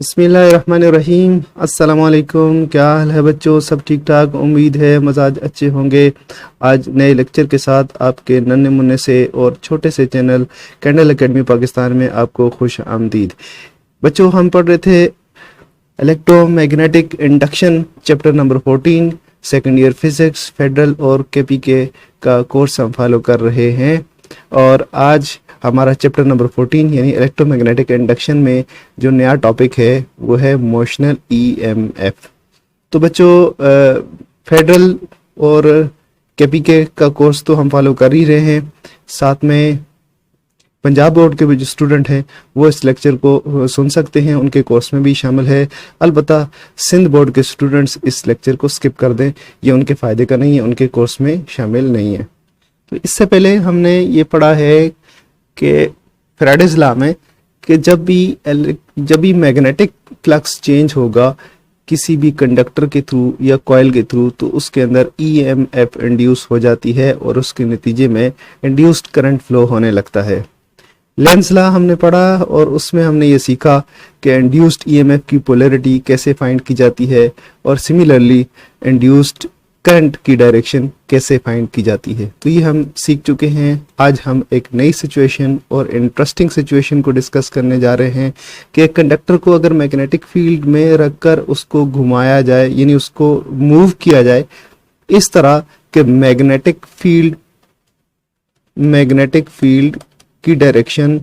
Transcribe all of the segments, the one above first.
बिस्मिल्लाहिर्रहमानिर्रहीम। अस्सलामुअलैकुम। क्या हाल है बच्चों? सब ठीक ठाक? उम्मीद है मजाज अच्छे होंगे। आज नए लेक्चर के साथ आपके नन्हे मुन्ने से और छोटे से चैनल कैंडल एकेडमी पाकिस्तान में आपको खुश आमदीद। बच्चों, हम पढ़ रहे थे electromagnetic induction chapter number 14 second year physics federal और केपीके का कोर्स हम फॉलो कर रहे हैं। और आज हमारा चैप्टर नंबर 14 यानी इलेक्ट्रोमैग्नेटिक इंडक्शन में जो नया टॉपिक है वो है मोशनल ईएमएफ। तो बच्चों, फेडरल और केपीके का कोर्स तो हम फॉलो कर ही रहे हैं, साथ में पंजाब बोर्ड के भी जो स्टूडेंट हैं वो इस लेक्चर को सुन सकते हैं, उनके कोर्स में भी शामिल है। अलबत्ता सिंध बोर्ड के स्टूडेंट्स इस लेक्चर को स्किप कर दें, ये उनके फ़ायदे का नहीं है, उनके कोर्स में शामिल नहीं है। तो इससे पहले हमने ये पढ़ा है कि फैराडेज लॉ में कि जब भी मैग्नेटिक फ्लक्स चेंज होगा किसी भी कंडक्टर के थ्रू या कॉइल के थ्रू, तो उसके अंदर ईएमएफ इंड्यूस हो जाती है और उसके नतीजे में इंड्यूस्ड करंट फ्लो होने लगता है। लेंज लॉ हमने पढ़ा और उसमें हमने ये सीखा कि इंड्यूस्ड ईएमएफ की पोलैरिटी कैसे फाइंड की जाती है और सिमिलरली इंड्यूस्ड करंट की डायरेक्शन कैसे फाइंड की जाती है। तो ये हम सीख चुके हैं। आज हम एक नई सिचुएशन और इंटरेस्टिंग सिचुएशन को डिस्कस करने जा रहे हैं कि एक कंडक्टर को अगर मैग्नेटिक फील्ड में रखकर उसको घुमाया जाए, यानी उसको मूव किया जाए इस तरह कि मैग्नेटिक फील्ड की डायरेक्शन,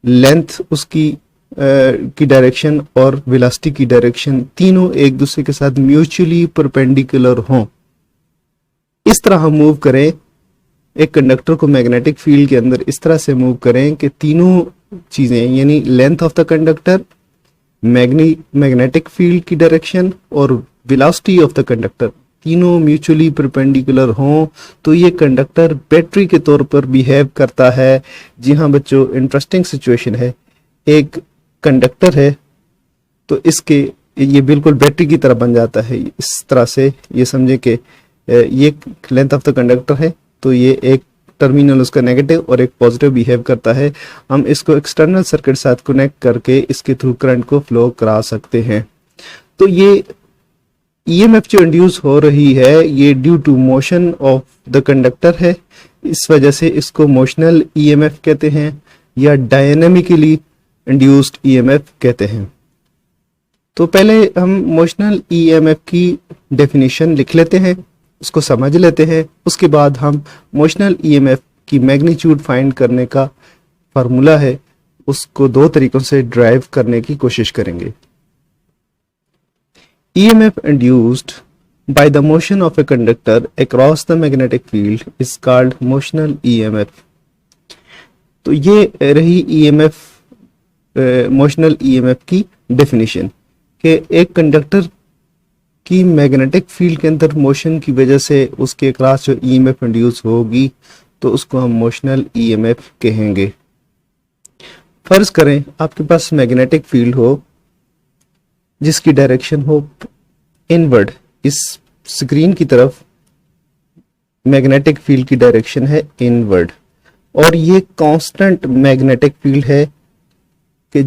लेंथ उसकी की डायरेक्शन और वेलोसिटी की डायरेक्शन तीनों एक दूसरे के साथ म्यूचुअली परपेंडिकुलर हों, इस तरह हम मूव करें। एक कंडक्टर को मैग्नेटिक फील्ड के अंदर इस तरह से मूव करें कि तीनों चीजें यानी length of the conductor, magnetic field की डायरेक्शन और वेलोसिटी ऑफ द कंडक्टर तीनों म्यूचुअली परपेंडिकुलर हों, तो ये कंडक्टर बैटरी के तौर पर बिहेव करता है। जी हाँ बच्चों, इंटरेस्टिंग सिचुएशन है। एक कंडक्टर है तो इसके ये बिल्कुल बैटरी की तरह बन जाता है। इस तरह से ये समझे कि ये लेंथ ऑफ द कंडक्टर है, तो ये एक टर्मिनल उसका नेगेटिव और एक पॉजिटिव बिहेव करता है। हम इसको एक्सटर्नल सर्किट साथ कनेक्ट करके इसके थ्रू करंट को फ्लो करा सकते हैं। तो ये ईएमएफ जो इंड्यूस हो रही है ये due to motion of the conductor है, इस वजह से इसको मोशनल ईएमएफ कहते हैं या डायनेमिकली इंड्यूस्ड ईएमएफ कहते हैं। तो पहले हम मोशनल ईएमएफ की डेफिनेशन लिख लेते हैं, उसको समझ लेते हैं। उसके बाद हम मोशनल ईएमएफ की मैग्नीट्यूड फाइंड करने का फार्मूला है उसको दो तरीकों से ड्राइव करने की कोशिश करेंगे। EMF induced by the motion of a conductor across the magnetic field is called motional EMF। तो ये रही EMF मोशनल EMF की डेफिनेशन कि एक कंडक्टर की मैग्नेटिक फील्ड के अंदर मोशन की वजह से उसके अक्रॉस जो EMF इंड्यूस होगी तो उसको हम मोशनल EMF कहेंगे। फर्ज करें आपके पास मैग्नेटिक फील्ड हो जिसकी डायरेक्शन हो इनवर्ड, इस स्क्रीन की तरफ मैग्नेटिक फील्ड की डायरेक्शन है इनवर्ड और ये कांस्टेंट मैग्नेटिक फील्ड है कि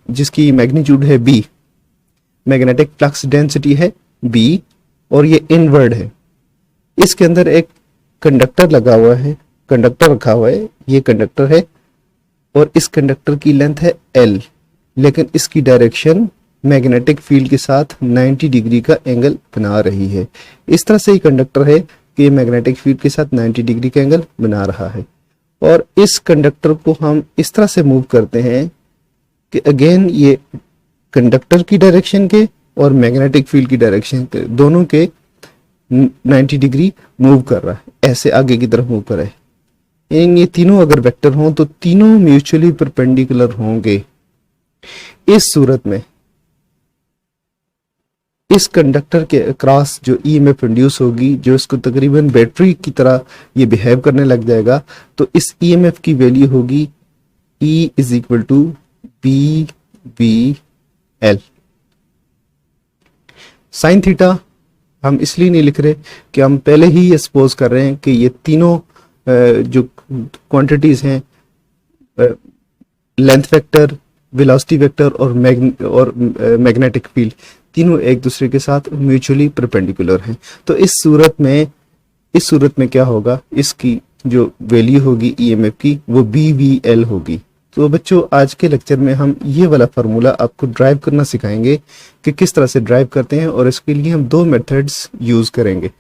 जिसकी मैग्नीट्यूड है b, मैग्नेटिक फ्लक्स डेंसिटी है b और ये इनवर्ड है। इसके अंदर एक कंडक्टर रखा हुआ है, ये कंडक्टर है और इस कंडक्टर की लेंथ है l, लेकिन इसकी डायरेक्शन मैग्नेटिक फील्ड के साथ 90 डिग्री का एंगल बना रही है। इस तरह से ये कंडक्टर है कि ये मैग्नेटिक फील्ड के साथ 90 डिग्री का एंगल बना रहा है और इस कंडक्टर को हम इस तरह से मूव करते हैं कि अगेन ये कंडक्टर की डायरेक्शन के और मैग्नेटिक फील्ड की डायरेक्शन के दोनों के 90 डिग्री मूव कर रहा है, ऐसे आगे की तरफ मूव कर रहा है। ये तीनों अगर वेक्टर हों तो तीनों म्यूचुअली परपेंडिकुलर होंगे। इस सूरत में इस कंडक्टर के अक्रॉस जो ईएमएफ इंड्यूस होगी, जो इसको तकरीबन बैटरी की तरह ये बिहेव करने लग जाएगा, तो इस ईएमएफ की वैल्यू होगी E is equal to BVL। Sine theta हम इसलिए नहीं लिख रहे कि हम पहले ही ये सपोज कर रहे हैं कि ये तीनों जो क्वांटिटीज हैं लेंथ वेक्टर, वेलोसिटी वेक्टर और मैग्नेटिक फील्ड तीनों एक दूसरे के साथ म्यूचुअली परपेंडिकुलर हैं। तो इस सूरत में क्या होगा, इसकी जो वैल्यू होगी ईएमएफ की वो BVL होगी। तो बच्चों आज के लेक्चर में हम ये वाला फार्मूला आपको ड्राइव करना सिखाएंगे कि किस तरह से ड्राइव करते हैं, और इसके लिए हम 2 मेथड्स यूज करेंगे।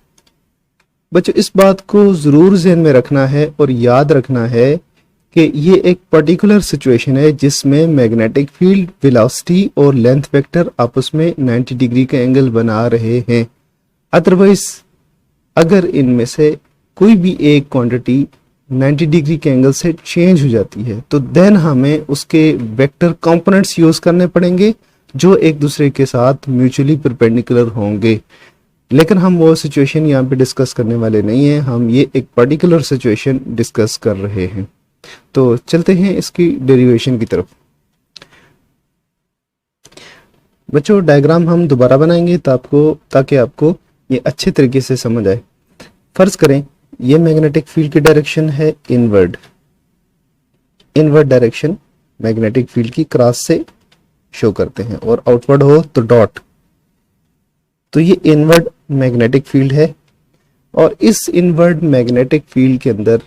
बच्चों इस बात को जरूर ध्यान में रखना है और याद रखना है कि ये एक पर्टिकुलर सिचुएशन है जिसमें मैग्नेटिक फील्ड, वेलोसिटी और लेंथ वेक्टर आपस में 90 डिग्री का एंगल बना रहे हैं। अदरवाइज अगर इनमें से कोई भी एक क्वांटिटी 90 डिग्री के एंगल से चेंज हो जाती है तो देन हमें उसके वेक्टर कंपोनेंट्स यूज करने पड़ेंगे जो एक दूसरे के साथ म्यूचुअली परपेंडिकुलर होंगे। लेकिन हम वो सिचुएशन यहाँ पे डिस्कस करने वाले नहीं हैं, हम ये एक पर्टिकुलर सिचुएशन डिस्कस कर रहे हैं। तो चलते हैं इसकी डेरिवेशन की तरफ। बच्चों डायग्राम हम दोबारा बनाएंगे ताकि आपको ये अच्छे तरीके से समझ आए। फर्ज करें ये मैग्नेटिक फील्ड की डायरेक्शन है इनवर्ड डायरेक्शन मैग्नेटिक फील्ड की क्रॉस से शो करते हैं, और आउटवर्ड हो तो डॉट। तो ये इनवर्ड मैग्नेटिक फील्ड है, और इस इनवर्ड मैग्नेटिक फील्ड के अंदर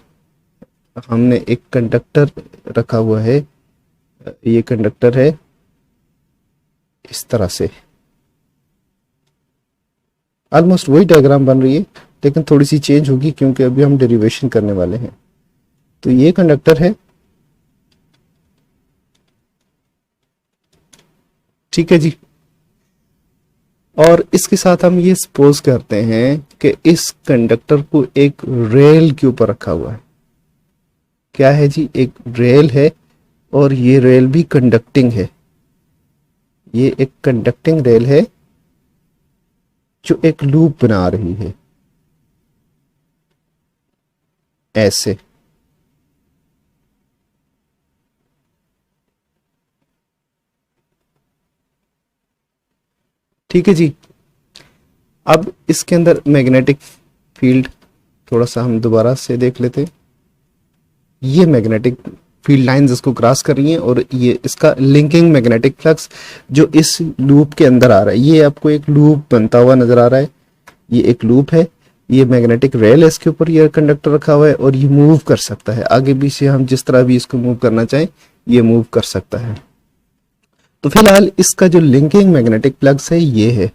हमने एक कंडक्टर रखा हुआ है। ये कंडक्टर है इस तरह से, ऑलमोस्ट वही डायग्राम बन रही है लेकिन थोड़ी सी चेंज होगी क्योंकि अभी हम डेरिवेशन करने वाले हैं। तो ये कंडक्टर है, ठीक है जी। और इसके साथ हम ये सपोज करते हैं कि इस कंडक्टर को एक रेल के ऊपर रखा हुआ है। क्या है जी, एक रेल है, और ये रेल भी कंडक्टिंग है। ये एक कंडक्टिंग रेल है जो एक लूप बना रही है ऐसे। ठीक है जी। अब इसके अंदर मैग्नेटिक फील्ड थोड़ा सा हम दोबारा से देख लेते हैं। ये मैग्नेटिक फील्ड लाइंस इसको क्रॉस कर रही हैं, और ये इसका लिंकिंग मैग्नेटिक फ्लक्स जो इस लूप के अंदर आ रहा है, ये आपको एक लूप बनता हुआ नजर आ रहा है। ये एक लूप है, ये मैग्नेटिक रेल है, इसके ऊपर ये कंडक्टर रखा हुआ है, और ये मूव कर सकता है आगे भी से, हम जिस तरह भी इसको मूव करना चाहें ये मूव कर सकता है। तो फिलहाल इसका जो लिंकिंग मैग्नेटिक फ्लक्स है ये है।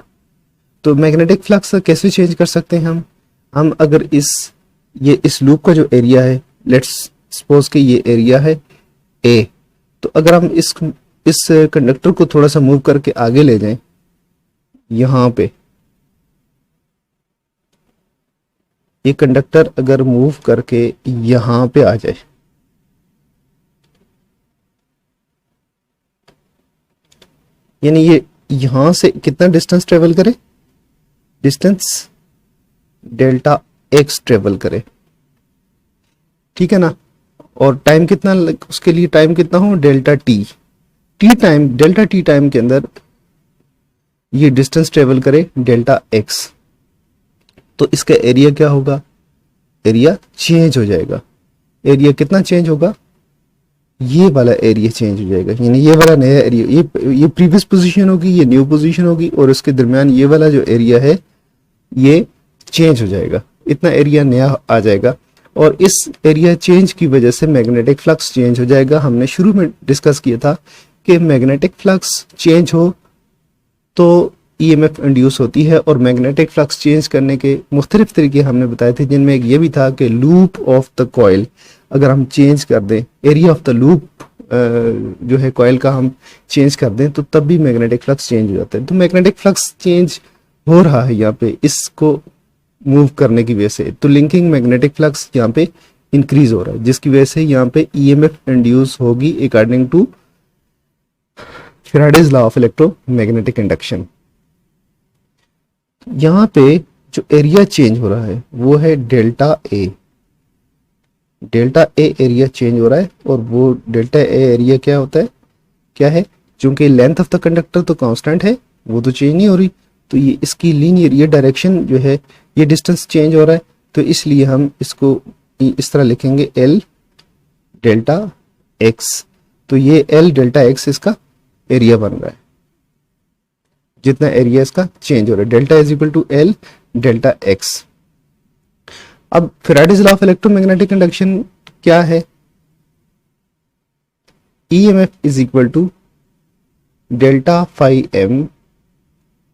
तो मैग्नेटिक फ्लक्स कैसे चेंज कर सकते हैं हम अगर इस लूप का जो एरिया है, लेट्स सपोज कि ये एरिया है A, तो अगर हम इस कंडक्टर को थोड़ा सा मूव करके आगे ले जाएं, यहां पे ये कंडक्टर अगर मूव करके यहां पे आ जाए, यानी ये यहां से कितना डिस्टेंस ट्रेवल करे, डिस्टेंस डेल्टा x ट्रेवल करे, ठीक है ना। और टाइम कितना, उसके लिए टाइम कितना हो, डेल्टा टी टाइम के अंदर ये डिस्टेंस ट्रेवल करे डेल्टा x। तो इसका एरिया क्या होगा, एरिया चेंज हो जाएगा। एरिया कितना चेंज होगा, ये वाला एरिया चेंज हो जाएगा, यानी ये वाला नया एरिया, ये प्रीवियस पोजीशन होगी, ये न्यू पोजीशन होगी, और उसके दरमियान ये वाला जो एरिया है ये चेंज हो जाएगा, इतना एरिया नया आ जाएगा। और इस एरिया चेंज की वजह से मैग्नेटिक फ्लक्स चेंज हो जाएगा। हमने शुरू में डिस्कस किया था कि मैग्नेटिक फ्लक्स चेंज हो तो ईएमएफ इंड्यूस होती है, और मैग्नेटिक फ्लक्स चेंज करने के मुख्तलिफ तरीके हमने बताए थे, जिनमें एक ये भी था कि लूप ऑफ द कॉइल अगर हम चेंज कर दें, एरिया ऑफ द लूप जो है कॉइल का हम चेंज कर दें, तो तब भी मैग्नेटिक फ्लक्स चेंज हो जाता है। तो मैग्नेटिक फ्लक्स चेंज हो रहा है यहाँ पे इसको मूव करने की वजह से, तो लिंकिंग मैग्नेटिक फ्लक्स यहाँ पे इंक्रीज हो रहा है, जिसकी वजह से यहाँ पे ईएमएफ इंड्यूस होगी according to Faraday's law of electromagnetic induction. यहाँ पे जो एरिया चेंज हो रहा है वो है डेल्टा ए एरिया चेंज हो रहा है, और वो डेल्टा ए एरिया क्या होता है, क्या है, चूंकि लेंथ ऑफ द कंडक्टर तो कांस्टेंट है, वो तो चेंज नहीं हो रही, तो ये इसकी लीनियर ये डायरेक्शन जो है, ये डिस्टेंस चेंज हो रहा है, तो इसलिए हम इसको इस तरह लिखेंगे L डेल्टा x। तो ये L डेल्टा एक्स इसका एरिया बन रहा है, जितना एरिया इसका चेंज हो रहा है, delta is equal to L delta x. अब Faraday's law of electromagnetic induction क्या है? EMF is equal to delta phi M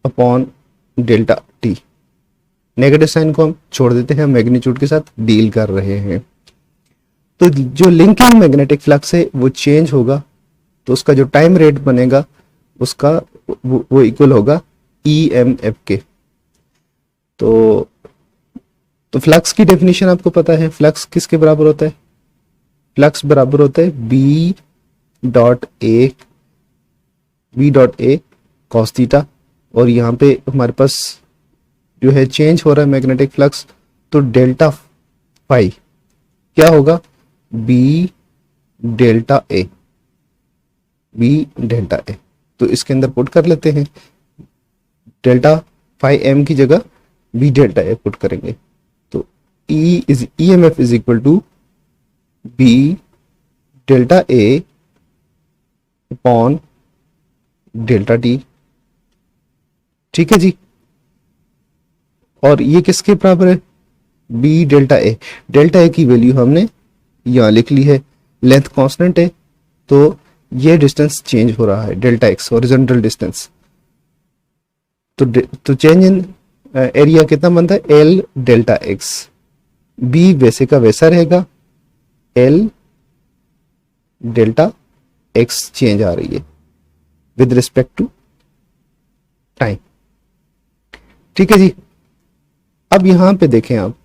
upon delta T. Negative sign को हम छोड़ देते हैं, मैग्नीट्यूड के साथ डील कर रहे हैं। तो जो लिंकिंग मैग्नेटिक फ्लक्स है वो चेंज होगा, तो उसका जो टाइम रेट बनेगा उसका वो इक्वल होगा EMF के। तो फ्लक्स की डेफिनेशन आपको पता है, फ्लक्स किसके बराबर होता है? फ्लक्स बराबर होता है B dot A cos theta, और यहाँ पे हमारे पास जो है चेंज हो रहा है मैग्नेटिक फ्लक्स, तो डेल्टा फाई क्या होगा? बी डेल्टा ए, तो इसके अंदर पुट कर लेते हैं, डेल्टा फाई एम की जगह बी डेल्टा ए पुट करेंगे, तो EMF is equal to B delta A upon delta T. ठीक है जी, और ये किसके बराबर है? B delta A. Delta A की वैल्यू हमने यहां लिख ली है, लेंथ कांस्टेंट है, तो ये डिस्टेंस चेंज हो रहा है, डेल्टा एक्स हॉरिजॉन्टल डिस्टेंस। तो चेंज इन एरिया कितना बनता है? L delta x. बी वैसे का वैसा रहेगा, L डेल्टा एक्स चेंज आ रही है विद रिस्पेक्ट टू टाइम। ठीक है जी, अब यहां पे देखें आप,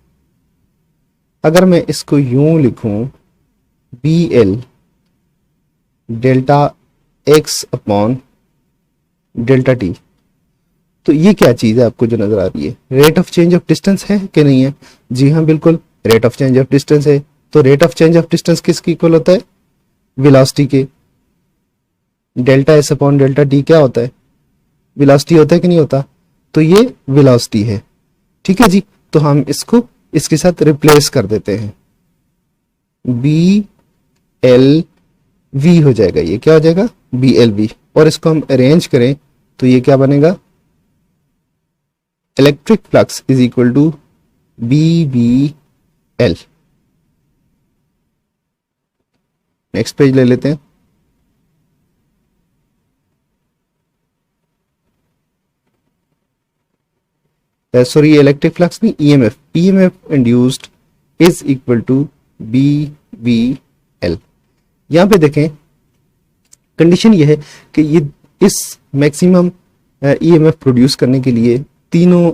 अगर मैं इसको यूं लिखूं BL delta x upon delta T, तो ये क्या चीज है आपको जो नजर आ रही है? Rate of change of distance है कि नहीं है? जी हाँ, बिल्कुल rate of change of distance है। तो rate of change of distance किसकी इक्वल होता है? वेलोसिटी के। Delta S upon delta T क्या होता है? वेलोसिटी होता है कि नहीं होता? तो ये वेलोसिटी है। ठीक है जी, तो हम इसको इसके साथ रिप्लेस कर देते हैं, BLV हो जाएगा, ये क्या हो जाएगा? BLV। और इसको हम अरेंज करें तो ये क्या बनेगा? Electric flux is equal to BBL। Next page ले लेते हैं। सॉरी, इलेक्ट्रिक फ्लक्स नहीं, EMF induced is equal to BBL। यहां पे देखें, कंडीशन ये है कि ये इस मैक्सिमम EMF प्रोड्यूस करने के लिए तीनों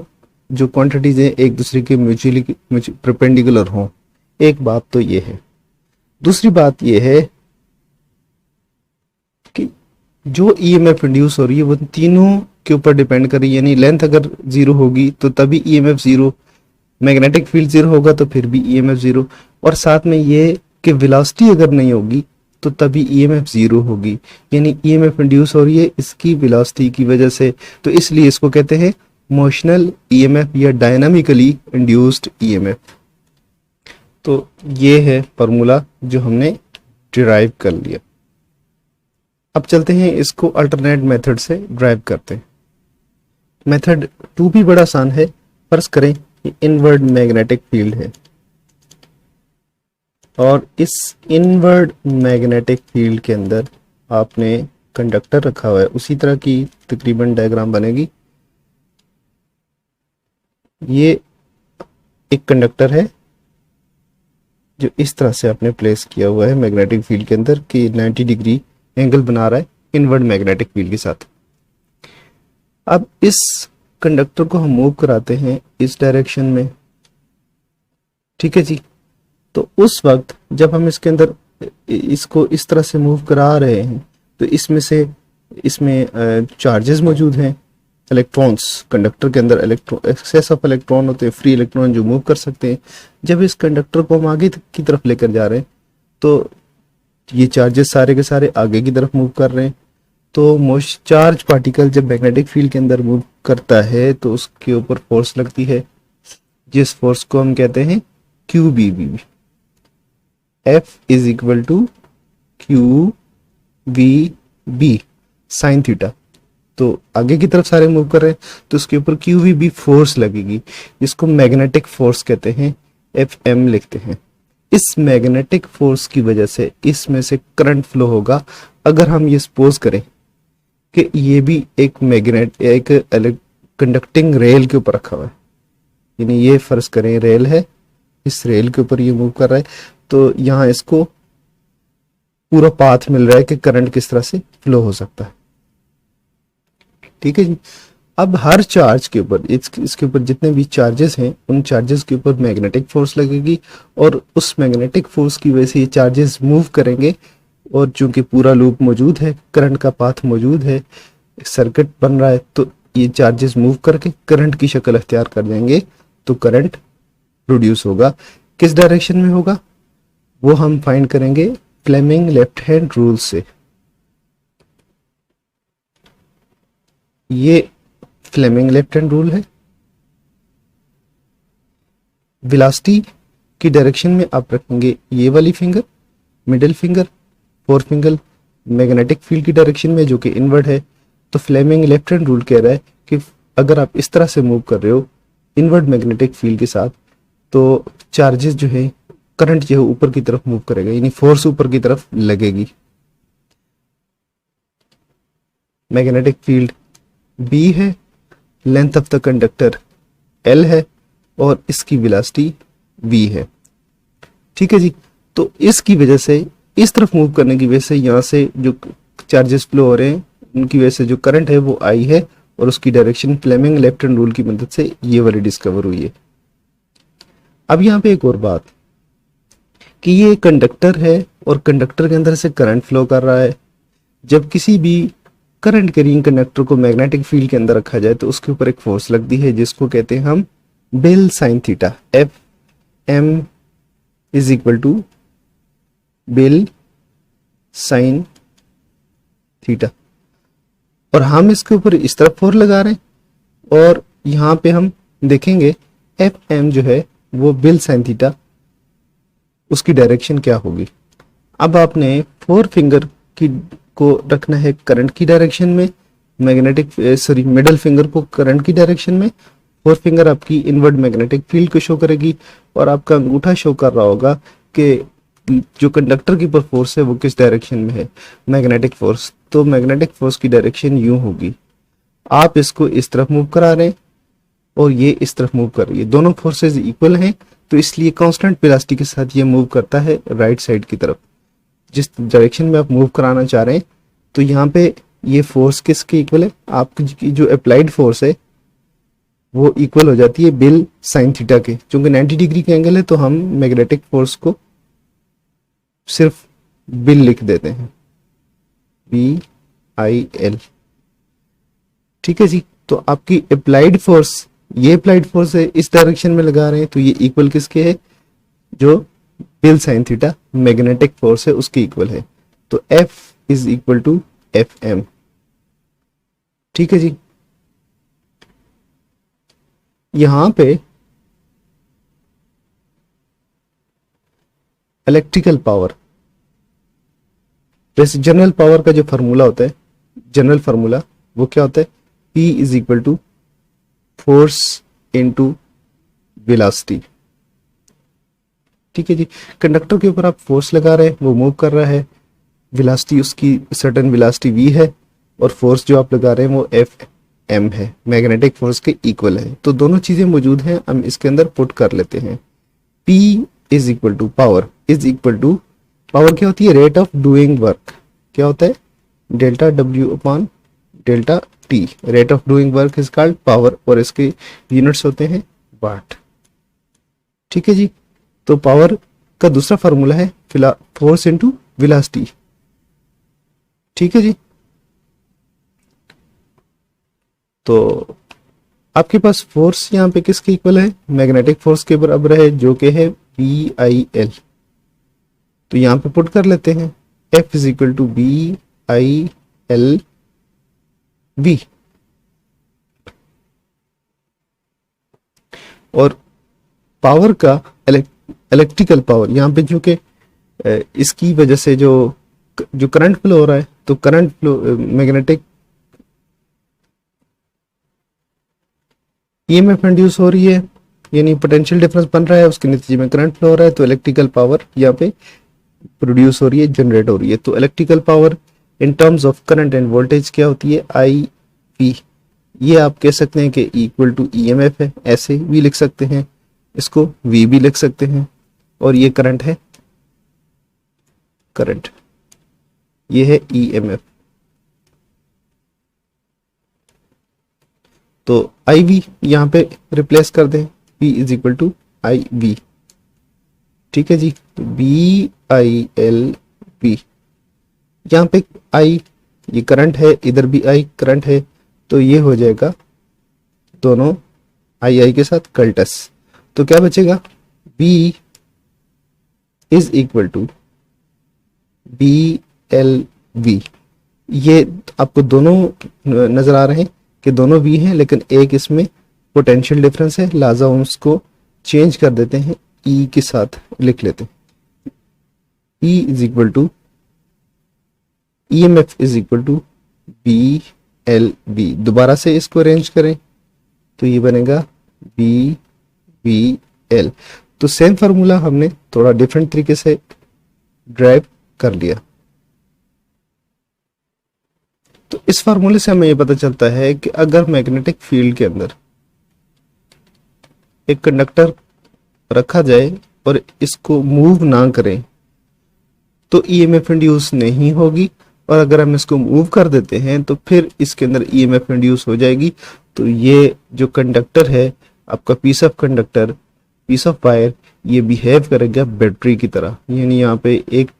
जो क्वांटिटीज हैं एक दूसरे के म्यूचुअली परपेंडिकुलर हों। एक बात तो ये है। दूसरी बात ये है कि जो EMF इंड्यूस हो रही है वो तीनों के ऊपर डिपेंड कर रही है, यानी लेंथ अगर जीरो होगी तो तभी EMF zero, magnetic field zero होगा तो फिर भी EMF जीरो, और साथ में ये कि वेलोसिटी अगर नहीं होगी तो तभी EMF जीरो होगी, यानी EMF इंड्यूस हो रही है इसकी वेलोसिटी की वजह से, तो इसलिए इसको कहते हैं मोशनल EMF या डायनामिकली इंड्यूस्ड EMF। तो ये है फॉर्मूला जो हमने डिराइव कर लिया। अब चलते हैं इसको अल्टरनेट मेथड से ड्राइव करते हैं। मेथड 2 भी बड़ा आसान है। फर्ज करें कि इनवर्ड मैग्नेटिक फील्ड है और इस इनवर्ड मैग्नेटिक फील्ड के अंदर आपने कंडक्टर रखा हुआ है, उसी तरह की तकरीबन डायग्राम बनेगी। ये एक कंडक्टर है जो इस तरह से आपने प्लेस किया हुआ है मैग्नेटिक फील्ड के अंदर कि 90 डिग्री एंगल बना रहा है इनवर्ड मैग्नेटिक फील्ड के साथ। अब इस कंडक्टर को हम मूव कराते हैं इस डायरेक्शन में। ठीक है जी, तो उस वक्त जब हम इसके अंदर इसको इस तरह से मूव करा रहे हैं तो इसमें चार्जेस मौजूद हैं, इलेक्ट्रॉन्स कंडक्टर के अंदर एक्सेस ऑफ इलेक्ट्रॉन होते हैं, फ्री इलेक्ट्रॉन जो मूव कर सकते हैं। जब इस कंडक्टर को हम आगे की तरफ लेकर जा रहे हैं तो ये चार्जेस सारे के सारे आगे की तरफ मूव कर रहे हैं। तो चार्ज पार्टिकल जब मैग्नेटिक फील्ड के अंदर मूव करता है तो उसके ऊपर फोर्स लगती है, जिस फोर्स को हम कहते हैं QBB। F is equal to Q V B sine theta. तो आगे की तरफ सारे मूव कर रहे हैं तो उसके ऊपर क्यू वी बी फोर्स लगेगी, जिसको मैग्नेटिक फोर्स कहते हैं, एफ एम लिखते हैं। इस मैग्नेटिक फोर्स की वजह से इसमें से करंट फ्लो होगा। अगर हम ये सपोज करें कि ये भी एक कंडक्टिंग रेल के ऊपर रखा हुआ है, यानी ये फर्ज करें रेल है, इस रेल के ऊपर ये मूव कर रहा है, तो यहाँ इसको पूरा पाथ मिल रहा है कि करंट किस तरह से फ्लो हो सकता है। ठीक है जी। अब हर चार्ज के ऊपर इसके ऊपर जितने भी चार्जेस हैं उन चार्जेस के ऊपर मैग्नेटिक फोर्स लगेगी, और उस मैग्नेटिक फोर्स की वजह से ये चार्जेस मूव करेंगे, और चूंकि पूरा लूप मौजूद है, करंट का पाथ मौजूद है, सर्किट बन रहा है, तो ये चार्जेस मूव करके करंट की शक्ल अख्तियार कर देंगे, तो करंट प्रोड्यूस होगा। किस डायरेक्शन में होगा वो हम फाइंड करेंगे फ्लेमिंग लेफ्ट हैंड रूल से। ये फ्लेमिंग लेफ्ट हैंड रूल है। वेलोसिटी की डायरेक्शन में आप रखेंगे ये वाली finger, middle finger, four finger magnetic field की डायरेक्शन में, जो कि इनवर्ड है। तो फ्लेमिंग लेफ्ट हैंड रूल कह रहा है कि अगर आप इस तरह से मूव कर रहे हो इनवर्ड मैग्नेटिक फील्ड के साथ, तो चार्जेस जो है, करंट जो है ऊपर की तरफ मूव करेगा, यानी फोर्स ऊपर की तरफ लगेगी। मैग्नेटिक फील्ड B है, length of the conductor L है, और इसकी वेलोसिटी V है। ठीक है जी। तो इसकी वजह से, इस तरफ मूव करने की वजह से, यहाँ से जो चार्जेस फ्लो हो रहे हैं उनकी वजह से जो करंट है वो I है, और उसकी direction Fleming left hand rule की मदद से ये वाली डिस्कवर हुई है। अब यहाँ पे एक और बात कि ये कंडक्टर है और कंडक्टर के अंदर से करंट फ्लो कर रहा है। जब किसी भी करंट कैरिंग कंडक्टर को मैग्नेटिक फील्ड के अंदर रखा जाए तो उसके ऊपर एक फोर्स लगती है, जिसको कहते हैं हम बेल sine theta. F M is equal to बेल साइन थीटा, और हम इसके ऊपर इस तरफ फोर्स लगा रहे हैं, और यहाँ पे हम देखेंगे एफ एम जो है वो बेल साइन थीटा, उसकी डायरेक्शन क्या होगी। अब आपने फोर फिंगर की को रखना है करंट की डायरेक्शन में, मिडिल फिंगर को करंट की डायरेक्शन में, फोर फिंगर आपकी इनवर्ड मैग्नेटिक फील्ड को शो करेगी, और आपका अंगूठा शो कर रहा होगा कि जो कंडक्टर के ऊपर फोर्स है वो किस डायरेक्शन में है, मैग्नेटिक फोर्स। तो मैग्नेटिक फोर्स की डायरेक्शन यूं होगी, आप इसको इस तरफ मूव करा रहे हैं और ये इस तरफ मूव कर रही है, दोनों फोर्सेज इक्वल हैं, तो इसलिए कांस्टेंट वेलोसिटी के साथ ये मूव करता है राइट साइड की तरफ, जिस डायरेक्शन में आप मूव कराना चाह रहे हैं। तो यहाँ पे ये फोर्स किसके इक्वल है, आपकी जो अप्लाइड फोर्स है वो इक्वल हो जाती है बेल साइन थीटा के। चूंकि 90 डिग्री के एंगल है तो हम मैग्नेटिक फोर्स को सिर्फ बिल लिख देते हैं, BIL। ठीक है जी। तो आपकी अप्लाइड फोर्स, ये अप्लाइड फोर्स है, इस डायरेक्शन में लगा रहे हैं, तो ये इक्वल किसके है, जो बेल साइन थीटा मैग्नेटिक फोर्स है उसके इक्वल है। तो F is equal to FM। ठीक है जी। यहां पे इलेक्ट्रिकल पावर, वैसे जनरल पावर का जो फार्मूला होता है, जनरल फार्मूला वो क्या होता है, P is equal to force into velocity. ठीक है जी। कंडक्टर के ऊपर आप फोर्स लगा रहे हैं, वो मूव कर रहा है, वेलोसिटी उसकी सर्टेन वेलोसिटी V है, और फोर्स जो आप लगा रहे हैं वो FM है, मैग्नेटिक फोर्स के इक्वल है। तो दोनों चीजें मौजूद हैं, हम इसके अंदर पुट कर लेते हैं। P is equal to power is equal to, power क्या होती है, रेट ऑफ डूइंग वर्क, क्या होता है, delta W upon delta T। Rate of doing work is called power, और इसके यूनिट्स होते हैं वाट। ठीक है जी। तो पावर का दूसरा फार्मूला है फोर्स इनटू वेलोसिटी। ठीक है जी। तो आपके पास फोर्स यहाँ पे किसके इक्वल है, मैग्नेटिक फोर्स के बराबर है, जो कि है BIL। तो यहाँ पे पुट कर लेते हैं, F is equal to BIL V। और पावर का इलेक्ट्रिकल पावर यहाँ पे, जो कि इसकी वजह से जो करंट फ्लो हो रहा है तो current flow magnetic EMF induce हो रही है, यानी पोटेंशियल डिफरेंस बन रहा है, उसके नतीजे में करंट फ्लो हो रहा है, तो इलेक्ट्रिकल पावर यहाँ पे प्रोड्यूस हो रही है, जनरेट हो रही है। तो electrical power in terms of current end voltage क्या होती है, आई वी। ये आप कह सकते हैं कि इक्वल टू ईएमएफ है, ऐसे भी लिख सकते हैं, इसको वी भी लिख सकते हैं, और ये करंट है, करंट, ये है ईएमएफ। तो आई वी यहां पे रिप्लेस कर दें, P is equal to I V, ठीक है जी, बी आई एल वी। यहां पे आई ये करंट है, इधर भी आई करंट है, तो ये हो जाएगा दोनों आई आई के साथ कल्टस। तो क्या बचेगा, B is equal to B L V. ये आपको दोनों नजर आ रहे हैं कि दोनों V हैं, लेकिन एक इसमें पोटेंशियल डिफरेंस है, लिहाजा हम उसको चेंज कर देते हैं, E के साथ लिख लेते हैं। E is equal to EMF is equal to B L B. दोबारा से इसको अरेंज करें तो ये बनेगा बी वी एल। तो सेम फार्मूला हमने थोड़ा डिफरेंट तरीके से ड्राइव कर लिया। तो इस फार्मूले से हमें ये पता चलता है कि अगर मैग्नेटिक फील्ड के अंदर एक कंडक्टर रखा जाए और इसको मूव ना करें तो ईएमएफ इंड्यूस नहीं होगी, और अगर हम इसको मूव कर देते हैं तो फिर इसके अंदर ईएमएफ इंड्यूस हो जाएगी। तो ये जो कंडक्टर है आपका piece of conductor, piece of wire, ये बिहेव करेगा बैटरी की तरह, यानी यहाँ पे एक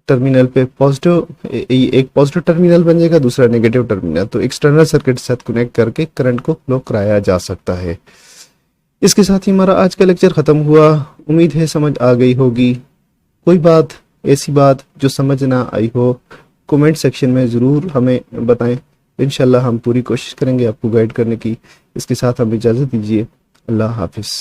टर्मिनल पे पॉजिटिव, एक पॉजिटिव टर्मिनल बन जाएगा, दूसरा नेगेटिव टर्मिनल। तो एक्सटर्नल सर्किट के साथ कनेक्ट करके करंट को फ्लो कराया जा सकता है। इसके साथ ही हमारा आज का लेक्चर खत्म हुआ। उम्मीद है समझ आ गई होगी। कोई बात, ऐसी बात जो समझ ना आई हो, कमेंट सेक्शन में ज़रूर हमें बताएं। इंशाल्लाह हम पूरी कोशिश करेंगे आपको गाइड करने की। इसके साथ हमें इजाज़त दीजिए। अल्लाह हाफिज़।